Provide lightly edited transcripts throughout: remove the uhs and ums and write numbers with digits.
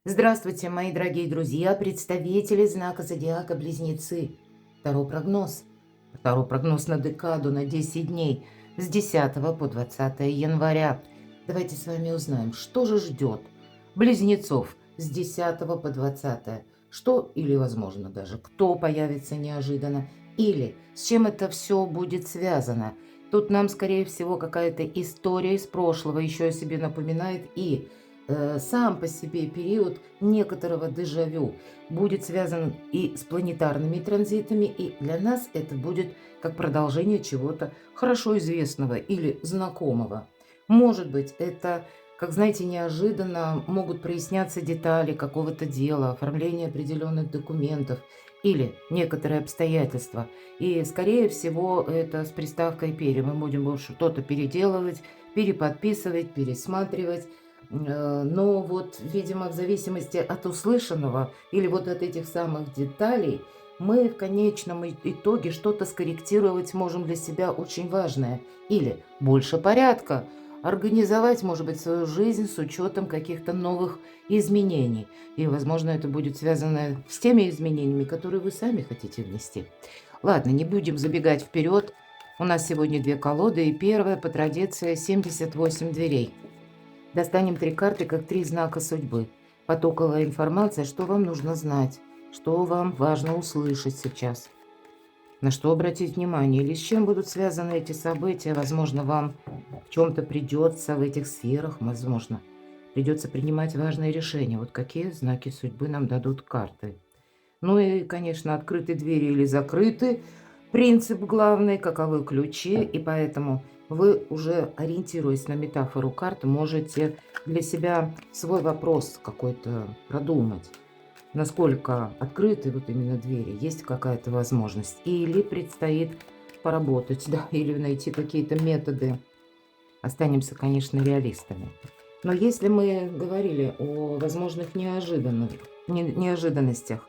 Здравствуйте, мои дорогие друзья, представители знака зодиака Близнецы. Второй прогноз. Второй прогноз на декаду на 10 дней с 10 по 20 января. Давайте с вами узнаем, что же ждет Близнецов с 10 по 20. Что или, возможно, даже кто появится неожиданно, или с чем это все будет связано. Тут нам, скорее всего, какая-то история из прошлого еще о себе напоминает, и сам по себе период некоторого дежавю будет связан и с планетарными транзитами, и для нас это будет как продолжение чего-то хорошо известного или знакомого. Может быть, это, как знаете, неожиданно могут проясняться детали какого-то дела, оформление определенных документов или некоторые обстоятельства. И, скорее всего, это с приставкой «пере». Мы будем больше что-то переделывать, переподписывать, пересматривать. Но вот, видимо, в зависимости от услышанного или вот от этих самых деталей, мы в конечном итоге что-то скорректировать можем для себя очень важное. Или больше порядка, организовать, может быть, свою жизнь с учетом каких-то новых изменений. И, возможно, это будет связано с теми изменениями, которые вы сами хотите внести. Ладно, не будем забегать вперед. У нас сегодня две колоды, и первая, по традиции, 78 дверей. Достанем 3 карты, как 3 знака судьбы. Потоковая информация, что вам нужно знать, что вам важно услышать сейчас, на что обратить внимание, или с чем будут связаны эти события. Возможно, вам в чем-то придется в этих сферах, возможно, придется принимать важные решения. Вот какие знаки судьбы нам дадут карты. Ну и, конечно, открыты двери или закрыты. Принцип главный, каковы ключи, и поэтому вы уже, ориентируясь на метафору карты, можете для себя свой вопрос какой-то продумать. Насколько открыты вот именно двери, есть какая-то возможность, или предстоит поработать, да, или найти какие-то методы. Останемся, конечно, реалистами. Но если мы говорили о возможных неожиданностях,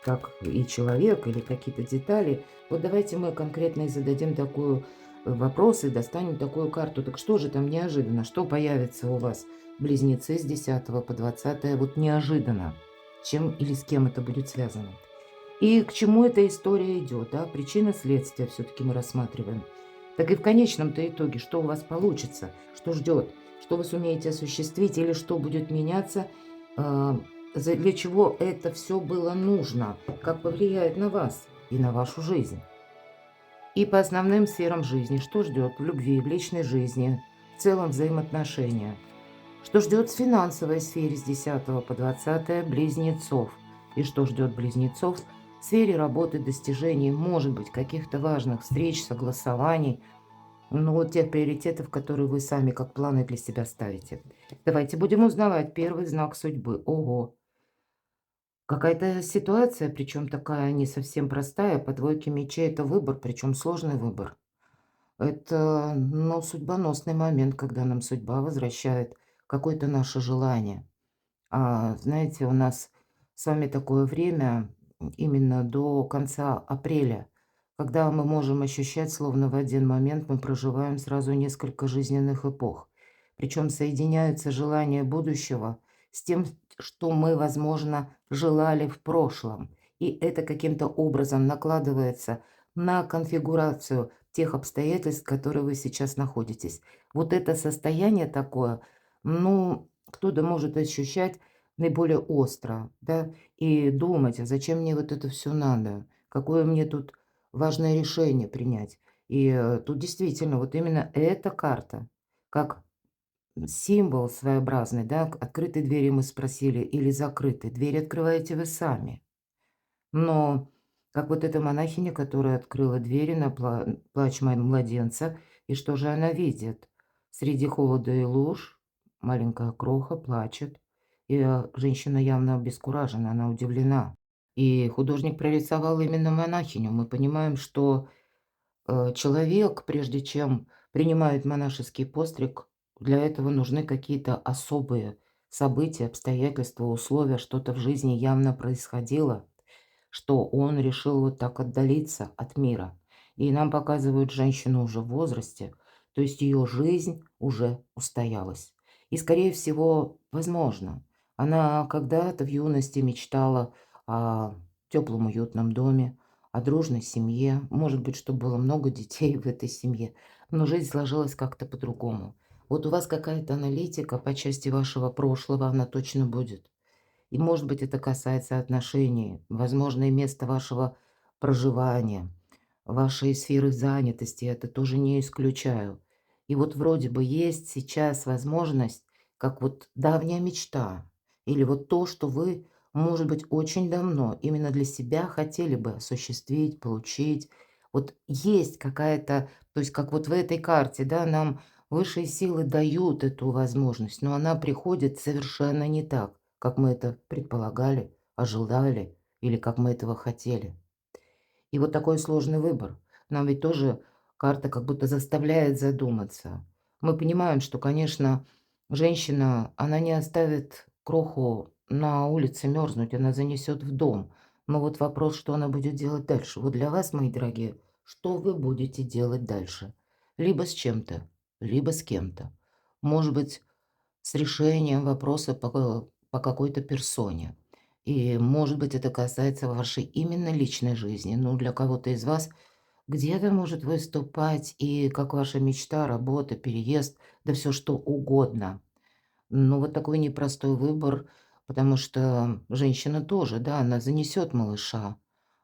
как и человек, или какие-то детали. Вот давайте мы конкретно и зададим такой вопрос и достанем такую карту. Так что же там неожиданно? Что появится у вас, близнецы, с 10 по 20? Вот неожиданно. С чем или с кем это будет связано? И к чему эта история идет? Да? Причина следствия все-таки мы рассматриваем. Так и в конечном-то итоге, что у вас получится, что ждет, что вы сумеете осуществить или что будет меняться, а, для чего это все было нужно, как повлияет на вас и на вашу жизнь. И по основным сферам жизни, что ждет в любви, в личной жизни, в целом взаимоотношения. Что ждет в финансовой сфере с 10 по 20 близнецов. И что ждет близнецов в сфере работы, достижений, может быть, каких-то важных встреч, согласований, ну, вот тех приоритетов, которые вы сами как планы для себя ставите. Давайте будем узнавать первый знак судьбы. Ого! Какая-то ситуация, причем такая не совсем простая. По двойке мечей это выбор, причем сложный выбор. Это, ну, судьбоносный момент, когда нам судьба возвращает какое-то наше желание. Знаете, у нас с вами такое время, именно до конца апреля, когда мы можем ощущать, словно в один момент мы проживаем сразу несколько жизненных эпох. Причем соединяются желания будущего с тем, что мы, возможно, желали в прошлом. И это каким-то образом накладывается на конфигурацию тех обстоятельств, в которых вы сейчас находитесь. Вот это состояние такое, ну, кто-то может ощущать наиболее остро, да, и думать: а зачем мне вот это все надо? Какое мне тут важное решение принять? И тут действительно вот именно эта карта, как символ своеобразный, да, открытые двери мы спросили или закрытые. Двери открываете вы сами. Но как вот эта монахиня, которая открыла двери на плач младенца, и что же она видит? Среди холода и луж маленькая кроха плачет, и женщина явно обескуражена, она удивлена. И художник прорисовал именно монахиню. Мы понимаем, что человек, прежде чем принимает монашеский постриг, для этого нужны какие-то особые события, обстоятельства, условия, что-то в жизни явно происходило, что он решил вот так отдалиться от мира. И нам показывают женщину уже в возрасте, то есть ее жизнь уже устоялась. И, скорее всего, возможно, Она когда-то в юности мечтала о теплом, уютном доме, о дружной семье. Может быть, чтобы было много детей в этой семье. Но жизнь сложилась как-то по-другому. Вот у вас какая-то аналитика по части вашего прошлого, она точно будет. И, может быть, это касается отношений, возможно, и места вашего проживания, вашей сферы занятости. Это тоже не исключаю. И вот вроде бы есть сейчас возможность, как вот давняя мечта, или вот то, что вы, может быть, очень давно именно для себя хотели бы осуществить, получить. Вот есть какая-то, то есть как вот в этой карте, да, нам высшие силы дают эту возможность, но она приходит совершенно не так, как мы это предполагали, ожидали или как мы этого хотели. И вот такой сложный выбор. Нам ведь тоже карта как будто заставляет задуматься. Мы понимаем, что, конечно, женщина, она не оставит кроху на улице мерзнуть, она занесет в дом. Но вот вопрос, что она будет делать дальше. Вот для вас, мои дорогие, что вы будете делать дальше? Либо с чем-то, либо с кем-то. Может быть, с решением вопроса по какой-то персоне. И, может быть, это касается вашей именно личной жизни. Ну, для кого-то из вас где-то может выступать и как ваша мечта, работа, переезд, да все что угодно. Ну, вот такой непростой выбор, потому что женщина тоже, да, она занесет малыша,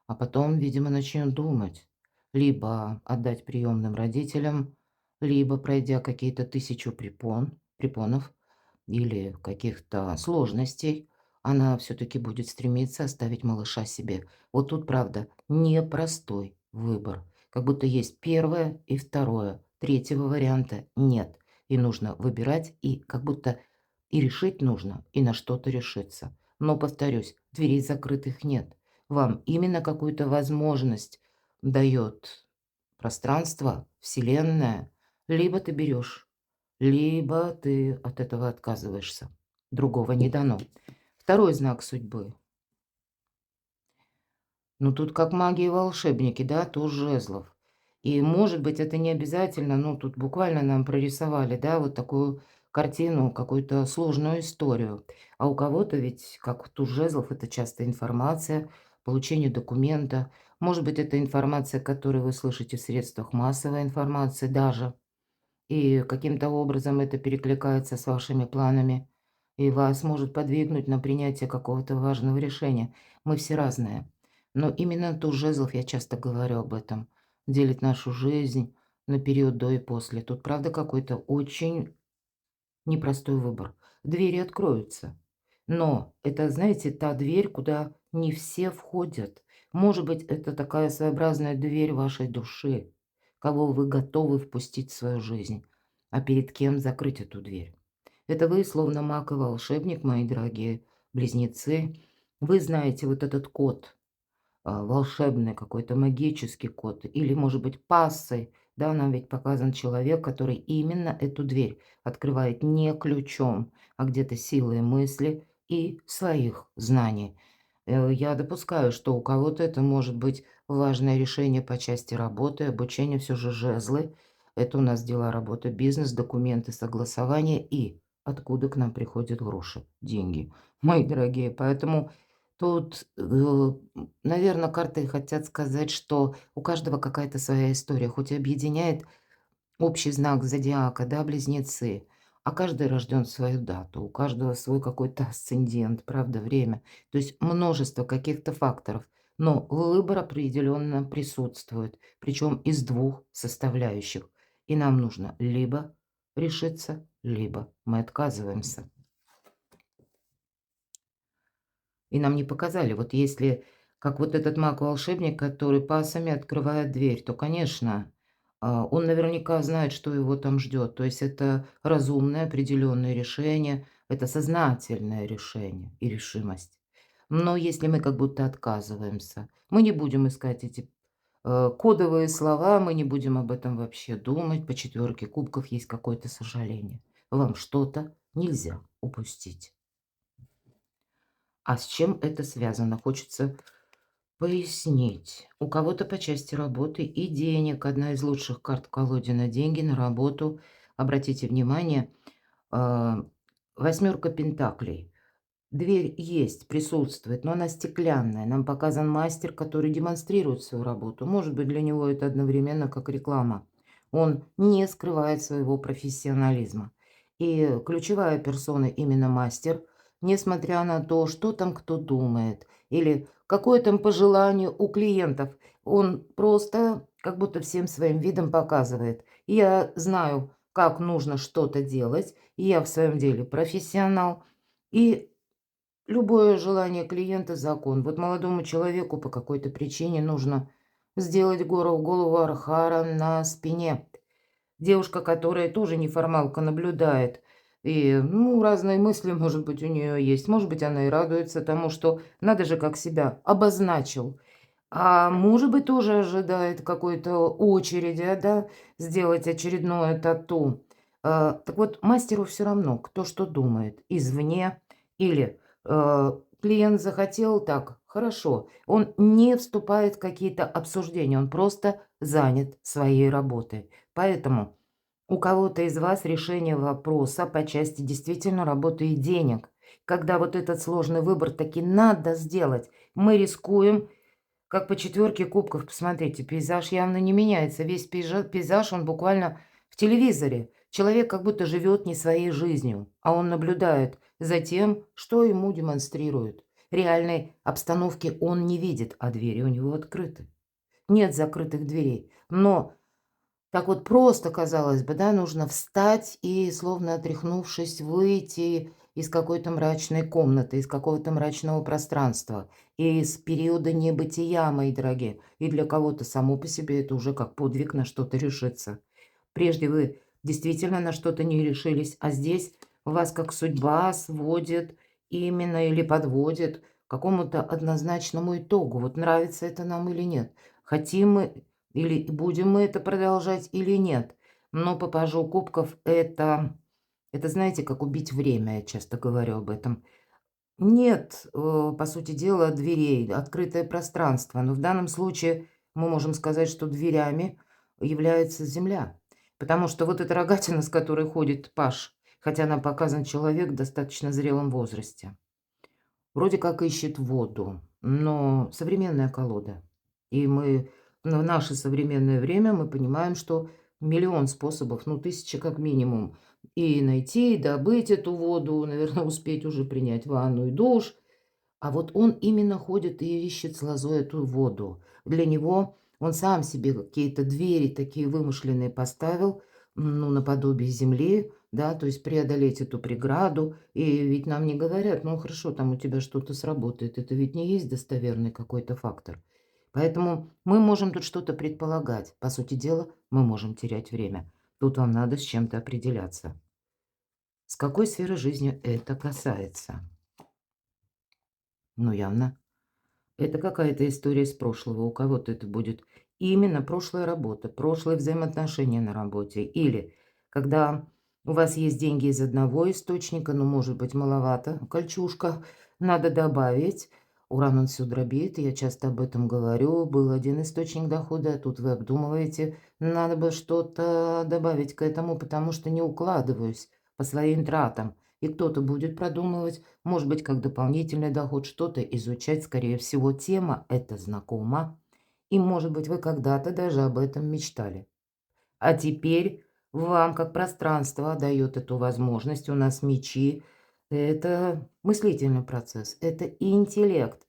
а потом, видимо, начнет думать. Либо отдать приемным родителям, либо, пройдя какие-то тысячу препонов, или каких-то сложностей, она все-таки будет стремиться оставить малыша себе. Вот тут, правда, непростой выбор. Как будто есть первое и второе. Третьего варианта нет. И нужно выбирать, и как будто и решить нужно, и на что-то решиться. Но, повторюсь, дверей закрытых нет. Вам именно какую-то возможность дает пространство, Вселенная. Либо ты берешь, либо ты от этого отказываешься. Другого не дано. Второй знак судьбы. Ну, тут как маги и волшебники, да, туз жезлов. И, может быть, это не обязательно, ну, тут буквально нам прорисовали, да, вот такую картину, какую-то сложную историю. А у кого-то ведь, как туз жезлов, это часто информация, получение документа. Может быть, это информация, которую вы слышите в средствах массовой информации даже. И каким-то образом это перекликается с вашими планами, и вас может подвигнуть на принятие какого-то важного решения. Мы все разные. Но именно туз жезлов, я часто говорю об этом, делит нашу жизнь на период до и после. Тут, правда, какой-то очень непростой выбор. Двери откроются. Но это, знаете, та дверь, куда не все входят. Может быть, это такая своеобразная дверь вашей души, кого вы готовы впустить в свою жизнь, а перед кем закрыть эту дверь. Это вы, словно маг и волшебник, мои дорогие близнецы. Вы знаете вот этот код, волшебный какой-то магический код или, может быть, пассой. Да, нам ведь показан человек, который именно эту дверь открывает не ключом, а где-то силой мысли и своих знаний. Я допускаю, что у кого-то это может быть важное решение по части работы, обучения, все же жезлы. Это у нас дела, работа, бизнес, документы, согласования и откуда к нам приходят гроши, деньги, мои дорогие. Поэтому тут, наверное, карты хотят сказать, что у каждого какая-то своя история, хоть и объединяет общий знак зодиака, да, близнецы, а каждый рожден в свою дату, у каждого свой какой-то асцендент, правда, время. То есть множество каких-то факторов, но выбор определенно присутствует, причем из двух составляющих. И нам нужно либо решиться, либо мы отказываемся. И нам не показали. Вот если, как вот этот маг-волшебник, который пасами открывает дверь, то, конечно, он наверняка знает, что его там ждет. То есть это разумное определенное решение, это сознательное решение и решимость. Но если мы как будто отказываемся, мы не будем искать эти кодовые слова, мы не будем об этом вообще думать. По четверке кубков есть какое-то сожаление. Вам что-то нельзя упустить. А с чем это связано? Хочется пояснить. У кого-то по части работы и денег. Одна из лучших карт в колоде на деньги, на работу. Обратите внимание, а, восьмерка пентаклей. Дверь есть, присутствует, но она стеклянная. Нам показан мастер, который демонстрирует свою работу. Может быть, для него это одновременно как реклама. Он не скрывает своего профессионализма. И ключевая персона именно мастер, несмотря на то, что там кто думает, или какое там пожелание у клиентов, он просто как будто всем своим видом показывает. Я знаю, как нужно что-то делать, и я в своем деле профессионал. И любое желание клиента – закон. Вот молодому человеку по какой-то причине нужно сделать голову архара на спине. Девушка, которая тоже неформалка, наблюдает. И, ну, разные мысли, может быть, у нее есть. Может быть, она и радуется тому, что надо же, как себя обозначил. А может быть, тоже ожидает какой-то очереди, да, сделать очередное тату. Так вот, мастеру все равно, кто что думает, извне или клиент захотел так, хорошо. Он не вступает в какие-то обсуждения, он просто занят своей работой. Поэтому у кого-то из вас решение вопроса по части действительно работы и денег. Когда вот этот сложный выбор таки надо сделать, мы рискуем как по четверке кубков, посмотрите, пейзаж явно не меняется. Весь пейзаж, он буквально в телевизоре. Человек как будто живет не своей жизнью, а он наблюдает за тем, что ему демонстрируют. Реальной обстановки он не видит, а двери у него открыты. Нет закрытых дверей. Но так вот просто, казалось бы, да, нужно встать и, словно отряхнувшись, выйти из какой-то мрачной комнаты, из какого-то мрачного пространства, из периода небытия, мои дорогие. И для кого-то само по себе это уже как подвиг на что-то решиться. Прежде вы действительно на что-то не решились, а здесь вас как судьба сводит именно или подводит к какому-то однозначному итогу. Вот нравится это нам или нет. Хотим мы или будем мы это продолжать или нет. Но по пажу кубков это, знаете, как убить время, я часто говорю об этом. Нет, по сути дела, дверей, открытое пространство. Но в данном случае мы можем сказать, что дверями является земля. Потому что вот эта рогатина, с которой ходит паж, хотя нам показан человек в достаточно зрелом возрасте, вроде как ищет воду, но современная колода. И мы в наше современное время мы понимаем, что миллион способов, ну, тысяча как минимум, и найти, и добыть эту воду, наверное, успеть уже принять ванну и душ. А вот он именно ходит и ищет с лозой эту воду. Для него он сам себе какие-то двери такие вымышленные поставил, ну, наподобие земли, да, то есть преодолеть эту преграду. И ведь нам не говорят, ну, хорошо, там у тебя что-то сработает. Это ведь не есть достоверный какой-то фактор. Поэтому мы можем тут что-то предполагать. По сути дела, мы можем терять время. Тут вам надо с чем-то определяться. С какой сферы жизни это касается? Ну, явно это какая-то история из прошлого. У кого-то это будет именно прошлая работа, прошлые взаимоотношения на работе. Или когда у вас есть деньги из одного источника, но, может быть, маловато, кольчушка, надо добавить. Уран он все дробит, я часто об этом говорю. Был один источник дохода, а тут вы обдумываете. Надо бы что-то добавить к этому, потому что не укладываюсь по своим тратам. И кто-то будет продумывать, может быть, как дополнительный доход, что-то изучать. Скорее всего, тема эта знакома. И, может быть, вы когда-то даже об этом мечтали. А теперь вам, как пространство, дает эту возможность. У нас мечи. Это мыслительный процесс, это интеллект.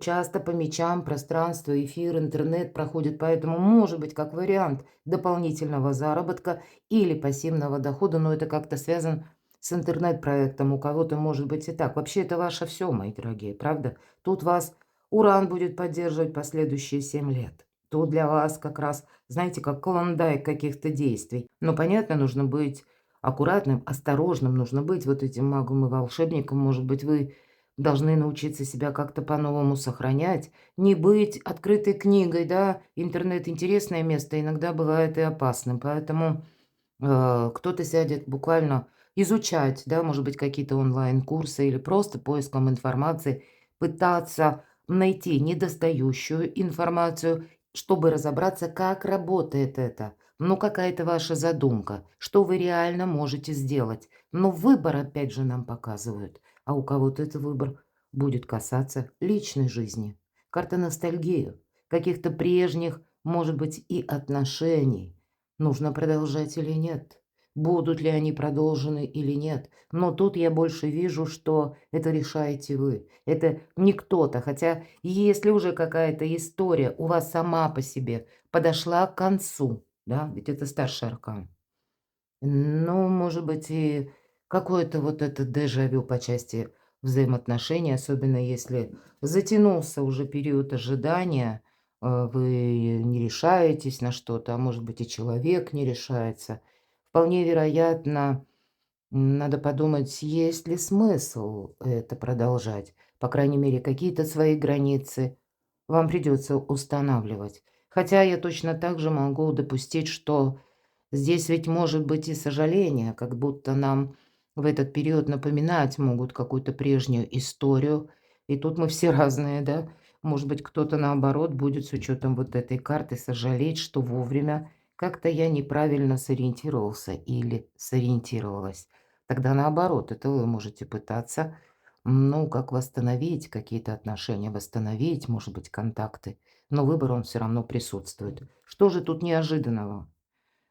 Часто по мечам пространство, эфир, интернет проходит, поэтому, может быть, как вариант дополнительного заработка или пассивного дохода, но это как-то связано с интернет-проектом. У кого-то может быть и так. Вообще это ваше все, мои дорогие, правда? Тут вас Уран будет поддерживать последующие 7 лет. Тут для вас как раз, знаете, как клондайк каких-то действий. Но, понятно, нужно быть аккуратным, осторожным, нужно быть вот этим магом и волшебником. Может быть, вы должны научиться себя как-то по-новому сохранять, не быть открытой книгой, да. Интернет – интересное место, иногда бывает и опасным, поэтому кто-то сядет буквально изучать, да, может быть, какие-то онлайн-курсы или просто поиском информации, пытаться найти недостающую информацию, чтобы разобраться, как работает это. Ну, какая-то ваша задумка, что вы реально можете сделать. Но выбор, опять же, нам показывают. а у кого-то этот выбор будет касаться личной жизни. Карта ностальгии, каких-то прежних, может быть, и отношений. Нужно продолжать или нет? Будут ли они продолжены или нет? Но тут я больше вижу, что это решаете вы. Это не кто-то. Хотя если уже какая-то история у вас сама по себе подошла к концу, да, ведь это старший аркан. Ну, может быть, и какое-то вот это дежавю по части взаимоотношений, особенно если затянулся уже период ожидания, вы не решаетесь на что-то, а может быть и человек не решается. Вполне вероятно, надо подумать, есть ли смысл это продолжать. По крайней мере, какие-то свои границы вам придется устанавливать. Хотя я точно так же могу допустить, что здесь ведь может быть и сожаление, как будто нам в этот период напоминать могут какую-то прежнюю историю. И тут мы все разные, да? Может быть, кто-то наоборот будет с учетом вот этой карты сожалеть, что вовремя как-то я неправильно сориентировался или сориентировалась. Тогда наоборот, это вы можете пытаться, ну, как восстановить какие-то отношения, восстановить, может быть, контакты. Но выбор он все равно присутствует. Что же тут неожиданного?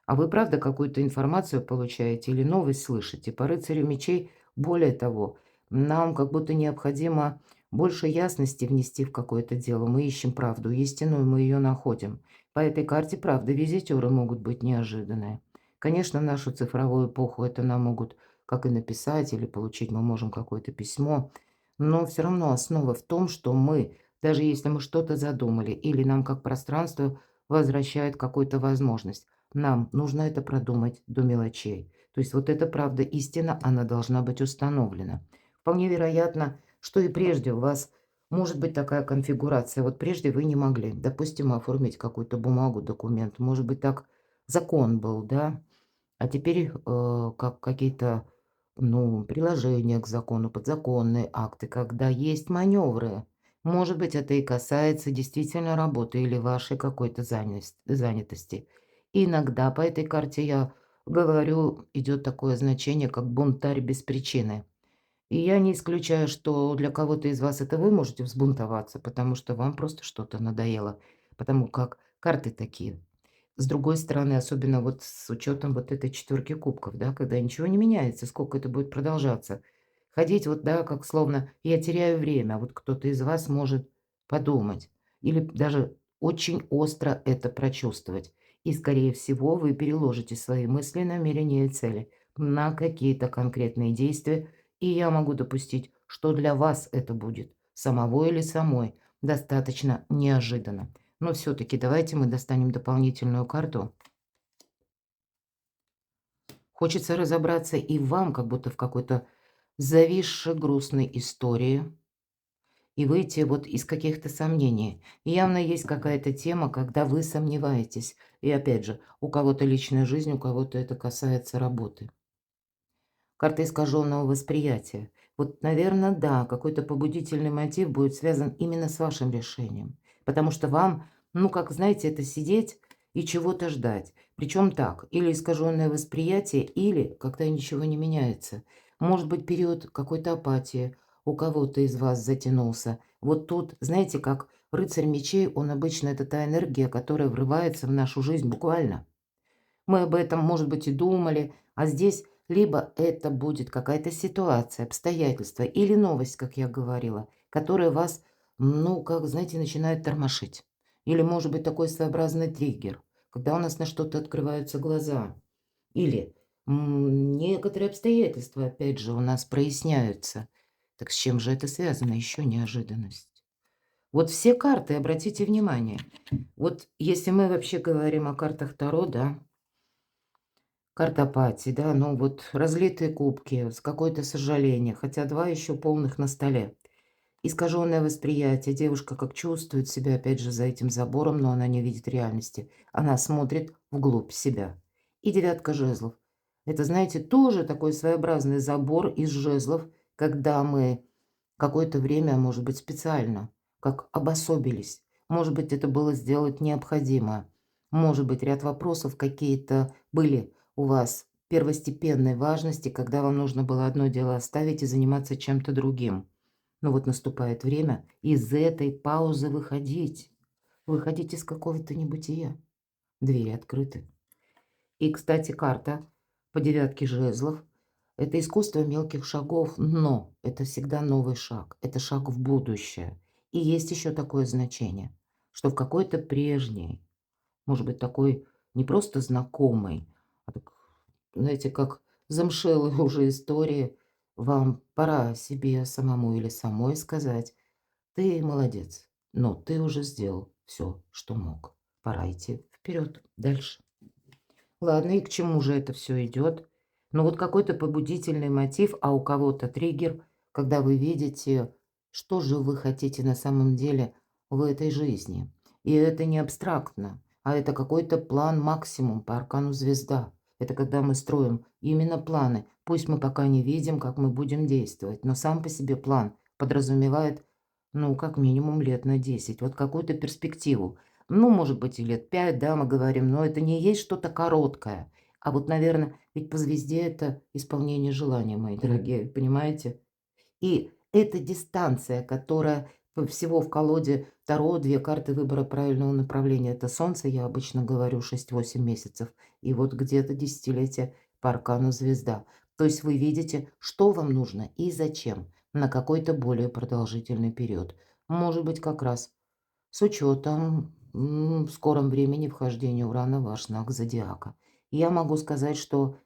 А вы правда какую-то информацию получаете или новость слышите? По рыцарю мечей, более того, нам как будто необходимо больше ясности внести в какое-то дело. Мы ищем правду истинную, мы ее находим. По этой карте, правда, визитеры могут быть неожиданные. Конечно, в нашу цифровую эпоху это нам могут как и написать или получить мы можем какое-то письмо, но все равно основа в том, что мы, даже если мы что-то задумали или нам как пространство возвращает какую-то возможность, нам нужно это продумать до мелочей. То есть вот эта правда истина, она должна быть установлена. Вполне вероятно, что и прежде у вас может быть такая конфигурация. Вот прежде вы не могли, допустим, оформить какую-то бумагу, документ. Может быть, так закон был, да? А теперь как какие-то ну, приложения к закону, подзаконные акты, когда есть маневры. Может быть, это и касается действительно работы или вашей какой-то занятости. Иногда по этой карте я говорю, идет такое значение, как бунтарь без причины. И я не исключаю, что для кого-то из вас это вы можете взбунтоваться, потому что вам просто что-то надоело, потому как карты такие. С другой стороны, особенно вот с учетом вот этой четверки кубков, да, когда ничего не меняется, сколько это будет продолжаться. Ходить вот, да, как словно я теряю время, а вот кто-то из вас может подумать или даже очень остро это прочувствовать. И, скорее всего, вы переложите свои мысли, намерения и цели на какие-то конкретные действия, и я могу допустить, что для вас это будет самого или самой достаточно неожиданно. Но все-таки давайте мы достанем дополнительную карту. Хочется разобраться и вам, как будто в какой-то зависшей грустной истории, и выйти вот из каких-то сомнений. Явно есть какая-то тема, когда вы сомневаетесь. И опять же, у кого-то личная жизнь, у кого-то это касается работы. Карта искаженного восприятия. Вот, наверное, да, какой-то побудительный мотив будет связан именно с вашим решением. Потому что вам, ну, как, знаете, это сидеть и чего-то ждать. Причем так, или искаженное восприятие, или когда ничего не меняется. Может быть, период какой-то апатии у кого-то из вас затянулся. Вот тут, знаете, как рыцарь мечей, он обычно это та энергия, которая врывается в нашу жизнь буквально. Мы об этом, может быть, и думали, а здесь либо это будет какая-то ситуация, обстоятельства или новость, как я говорила, которая вас, ну, как, знаете, начинает тормошить. Или, может быть, такой своеобразный триггер, когда у нас на что-то открываются глаза. Или некоторые обстоятельства, опять же, у нас проясняются. Так с чем же это связано? Еще неожиданность. Вот все карты, обратите внимание. Вот если мы вообще говорим о картах Таро, да, карта апатии, да, ну вот разлитые кубки, с какое-то сожаление, хотя 2 еще полных на столе. Искаженное восприятие. Девушка как чувствует себя, опять же, за этим забором, но она не видит реальности. Она смотрит вглубь себя. И девятка жезлов. Это, знаете, тоже такой своеобразный забор из жезлов, когда мы какое-то время, может быть, специально, как обособились. Может быть, это было сделать необходимо. Может быть, ряд вопросов какие-то были у вас первостепенной важности, когда вам нужно было одно дело оставить и заниматься чем-то другим. Но вот наступает время из этой паузы выходить. Выходить из какого-то небытия. Двери открыты. И, кстати, карта по девятке жезлов — это искусство мелких шагов, но это всегда новый шаг. Это шаг в будущее. И есть еще такое значение, что в какой-то прежней, может быть, такой не просто знакомой, а так, знаете, как замшелой уже истории, вам пора себе самому или самой сказать: ты молодец, но ты уже сделал все, что мог. Пора идти вперед, дальше. Ладно, и к чему же это все идет? Ну, вот какой-то побудительный мотив, а у кого-то триггер, когда вы видите, что же вы хотите на самом деле в этой жизни. И это не абстрактно, а это какой-то план максимум по аркану звезда. Это когда мы строим именно планы. Пусть мы пока не видим, как мы будем действовать, но сам по себе план подразумевает, ну, как минимум лет на 10, вот какую-то перспективу. Ну, может быть, и лет 5, да, мы говорим, но это не есть что-то короткое. А вот, наверное, ведь по звезде это исполнение желания, мои дорогие, понимаете? И эта дистанция, которая всего в колоде Таро, 2 карты выбора правильного направления. Это Солнце, я обычно говорю, 6-8 месяцев. И вот где-то десятилетие по аркану звезда. То есть вы видите, что вам нужно и зачем на какой-то более продолжительный период. Может быть, как раз с учетом в скором времени вхождения Урана в ваш знак зодиака. Я могу сказать, что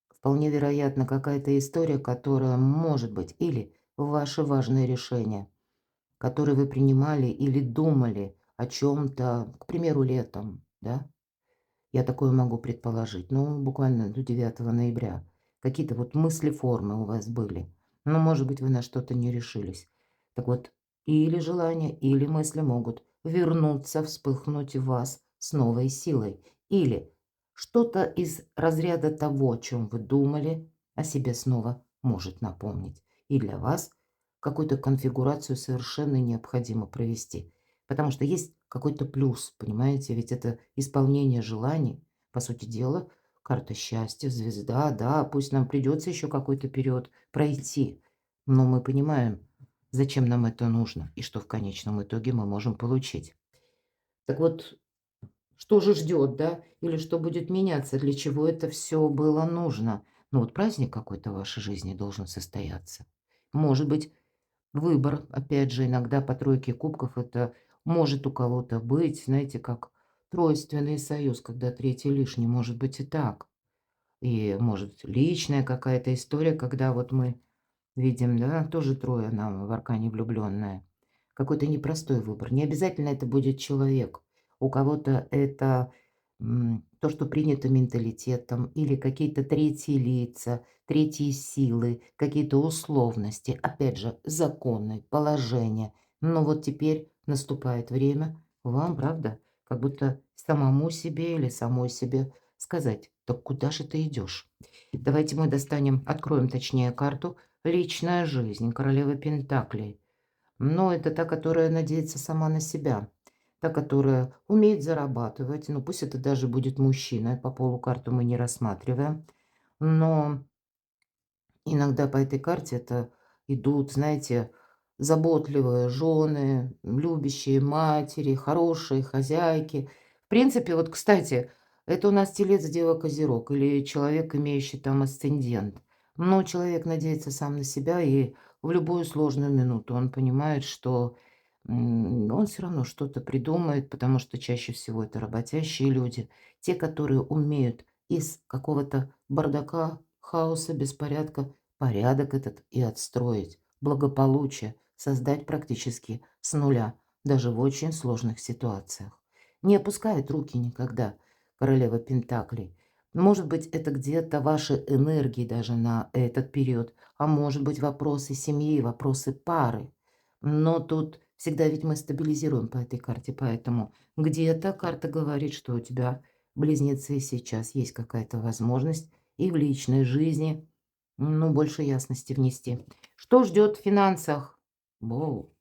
вполне вероятно какая-то история, которая может быть или ваши важные решения, которые вы принимали или думали о чем-то, к примеру, летом, да? Я такое могу предположить. Ну, буквально до 9 ноября. Какие-то вот мысли-формы у вас были. Но, может быть, вы на что-то не решились. Так вот, или желания, или мысли могут вернуться, вспыхнуть в вас с новой силой. Или что-то из разряда того, о чем вы думали, о себе снова может напомнить. И для вас какую-то конфигурацию совершенно необходимо провести. Потому что есть какой-то плюс, понимаете? Ведь это исполнение желаний. По сути дела, карта счастья, звезда, да, пусть нам придется еще какой-то период пройти, но мы понимаем, зачем нам это нужно и что в конечном итоге мы можем получить. Так вот, что же ждет, да? Или что будет меняться? Для чего это все было нужно? Ну вот праздник какой-то в вашей жизни должен состояться. Может быть, выбор, опять же, иногда по тройке кубков это может у кого-то быть, знаете, как тройственный союз, когда третий лишний, может быть и так. И может личная какая-то история, когда вот мы видим, да, тоже трое нам в аркане влюбленная. Какой-то непростой выбор. Не обязательно это будет человек. У кого-то это то, что принято менталитетом, или какие-то третьи лица, третьи силы, какие-то условности, опять же, законы, положения. Но вот теперь наступает время вам, правда, как будто самому себе или самой себе сказать: так куда же ты идешь? Давайте мы достанем, откроем точнее карту «Личная жизнь», королева Пентаклей. Но это та, которая надеется сама на себя. Та, которая умеет зарабатывать. Ну, пусть это даже будет мужчина. По полу карту мы не рассматриваем. Но иногда по этой карте это идут, знаете, заботливые жены, любящие матери, хорошие хозяйки. В принципе, вот, кстати, это у нас телец, дева, козерог или человек, имеющий там асцендент. Но человек надеется сам на себя, и в любую сложную минуту он понимает, что он все равно что-то придумает, потому что чаще всего это работящие люди, те, которые умеют из какого-то бардака, хаоса, беспорядка порядок этот и отстроить, благополучие создать практически с нуля, даже в очень сложных ситуациях. Не опускает руки никогда королева Пентаклей. Может быть, это где-то ваши энергии даже на этот период, а может быть, вопросы семьи, вопросы пары. Но тут всегда ведь мы стабилизируем по этой карте, поэтому где-то карта говорит, что у тебя близнецы сейчас есть какая-то возможность и в личной жизни, ну, больше ясности внести. Что ждет в финансах? Воу,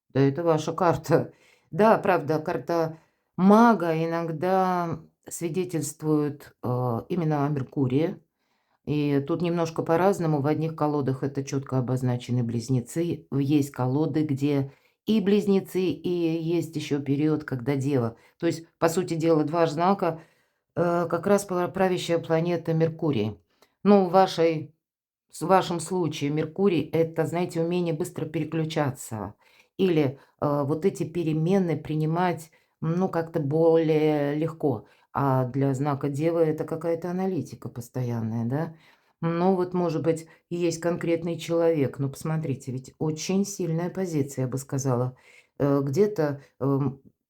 да это ваша карта. Да, правда, карта мага иногда свидетельствует именно о Меркурии. И тут немножко по-разному. В одних колодах это четко обозначены близнецы. Есть колоды, где и близнецы, и есть еще период, когда Дева. То есть, по сути дела, два знака, как раз правящая планета Меркурий. Ну, в вашем случае Меркурий — это, знаете, умение быстро переключаться или, вот эти перемены принимать, ну, как-то более легко. А для знака Девы это какая-то аналитика постоянная, да. Ну, вот, может быть, и есть конкретный человек, но посмотрите, ведь очень сильная позиция, я бы сказала. Где-то,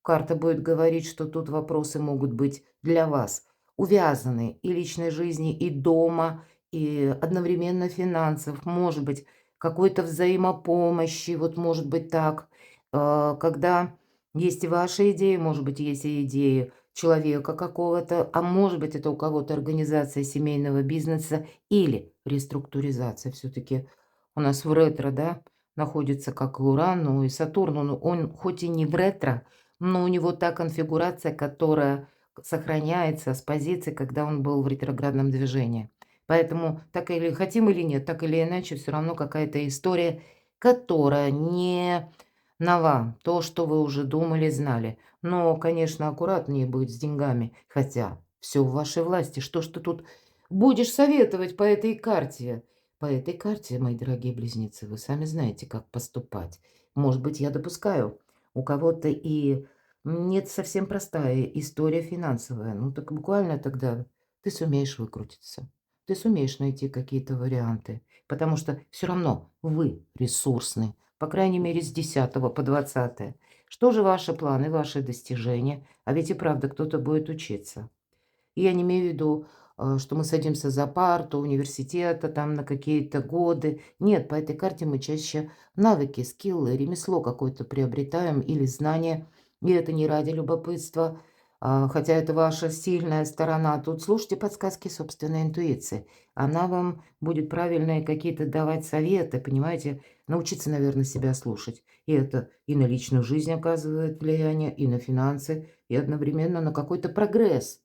карта будет говорить, что тут вопросы могут быть для вас увязаны и личной жизни, и дома, и одновременно финансов, может быть, какой-то взаимопомощи, вот может быть так. Когда есть и ваши идеи, может быть, есть и идеи человека какого-то, а может быть, это у кого-то организация семейного бизнеса или реструктуризация. Все-таки у нас в ретро, да, находится как Уран, ну и Сатурн, он хоть и не в ретро, но у него та конфигурация, которая сохраняется с позиции, когда он был в ретроградном движении. Поэтому так или хотим или нет, так или иначе, все равно какая-то история, которая не нова, то, что вы уже думали, знали. Но, конечно, аккуратнее быть с деньгами, хотя все в вашей власти. Что ж ты тут будешь советовать по этой карте? По этой карте, мои дорогие близнецы, вы сами знаете, как поступать. Может быть, я допускаю, у кого-то и нет совсем простая история финансовая. Ну так буквально тогда ты сумеешь выкрутиться. Ты сумеешь найти какие-то варианты, потому что все равно вы ресурсны, по крайней мере, с 10 по 20. Что же ваши планы, ваши достижения? А ведь и правда кто-то будет учиться. И я не имею в виду, что мы садимся за парту университета там на какие-то годы. Нет, по этой карте мы чаще навыки, скиллы, ремесло какое-то приобретаем или знания. И это не ради любопытства, хотя это ваша сильная сторона. Тут слушайте подсказки собственной интуиции. Она вам будет правильные какие-то давать советы, понимаете? Научиться, наверное, себя слушать. И это и на личную жизнь оказывает влияние, и на финансы, и одновременно на какой-то прогресс.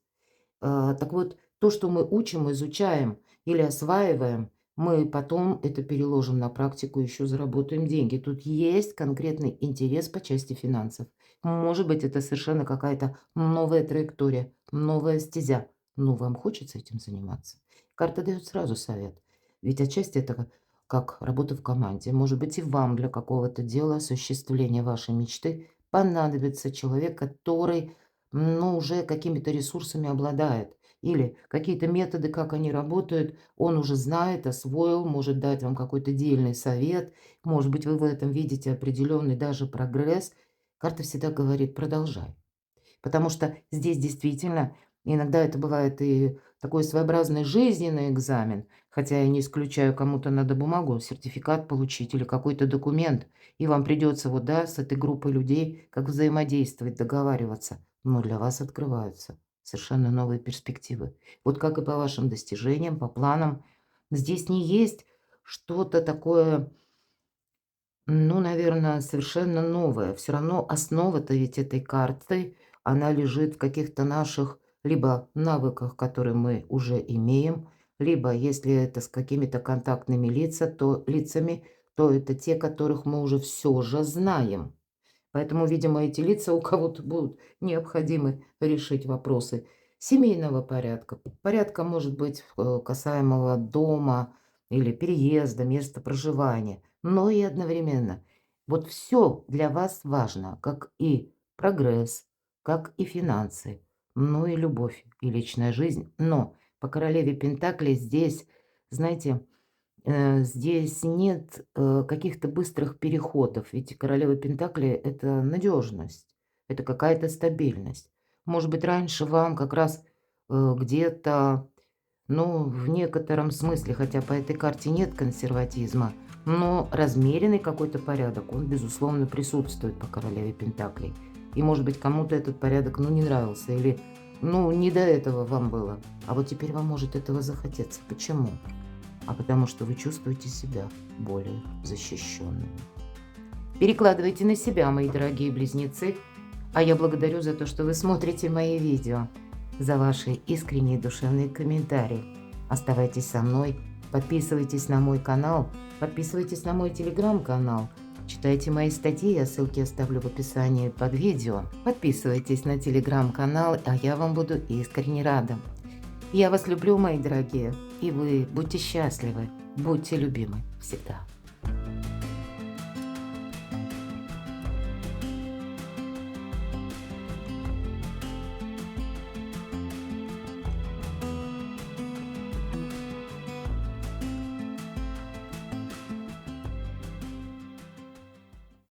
Так вот, то, что мы учим, изучаем или осваиваем, мы потом это переложим на практику, еще заработаем деньги. Тут есть конкретный интерес по части финансов. Может быть, это совершенно какая-то новая траектория, новая стезя. Но вам хочется этим заниматься. Карта дает сразу совет. Ведь отчасти это как работа в команде. Может быть, и вам для какого-то дела, осуществления вашей мечты понадобится человек, который ну, уже какими-то ресурсами обладает. Или какие-то методы, как они работают, он уже знает, освоил, может дать вам какой-то дельный совет. Может быть, вы в этом видите определенный даже прогресс. Карта всегда говорит: продолжай. Потому что здесь действительно иногда это бывает и такой своеобразный жизненный экзамен, хотя я не исключаю, кому-то надо бумагу, сертификат получить или какой-то документ, и вам придется вот, да, с этой группой людей как взаимодействовать, договариваться. Но для вас открываются совершенно новые перспективы. Вот как и по вашим достижениям, по планам. Здесь не есть что-то такое, ну, наверное, совершенно новое. Все равно основа-то ведь этой карты, она лежит в каких-то наших либо навыках, которые мы уже имеем, либо, если это с какими-то контактными лицами, то это те, которых мы уже все же знаем. Поэтому, видимо, эти лица у кого-то будут необходимы решить вопросы семейного порядка. Порядка, может быть, касаемого дома или переезда, места проживания. Но и одновременно. Вот все для вас важно, как и прогресс, как и финансы, ну и любовь, и личная жизнь. Но по королеве Пентаклей здесь, знаете, здесь нет, каких-то быстрых переходов, ведь королева Пентаклей — это надежность, это какая-то стабильность. Может быть, раньше вам как раз, где-то, ну, в некотором смысле, хотя по этой карте нет консерватизма, но размеренный какой-то порядок, он, безусловно, присутствует по королеве Пентаклей. И, может быть, кому-то этот порядок, ну, не нравился или, ну, не до этого вам было. А вот теперь вам может этого захотеться. Почему? А потому что вы чувствуете себя более защищенными. Перекладывайте на себя, мои дорогие близнецы, а я благодарю за то, что вы смотрите мои видео. за ваши искренние душевные комментарии. Оставайтесь со мной, подписывайтесь на мой канал, подписывайтесь на мой телеграм-канал, читайте мои статьи, я ссылки оставлю в описании под видео. Подписывайтесь на телеграм-канал, а я вам буду искренне рада. Я вас люблю, мои дорогие, и вы будьте счастливы, будьте любимы всегда.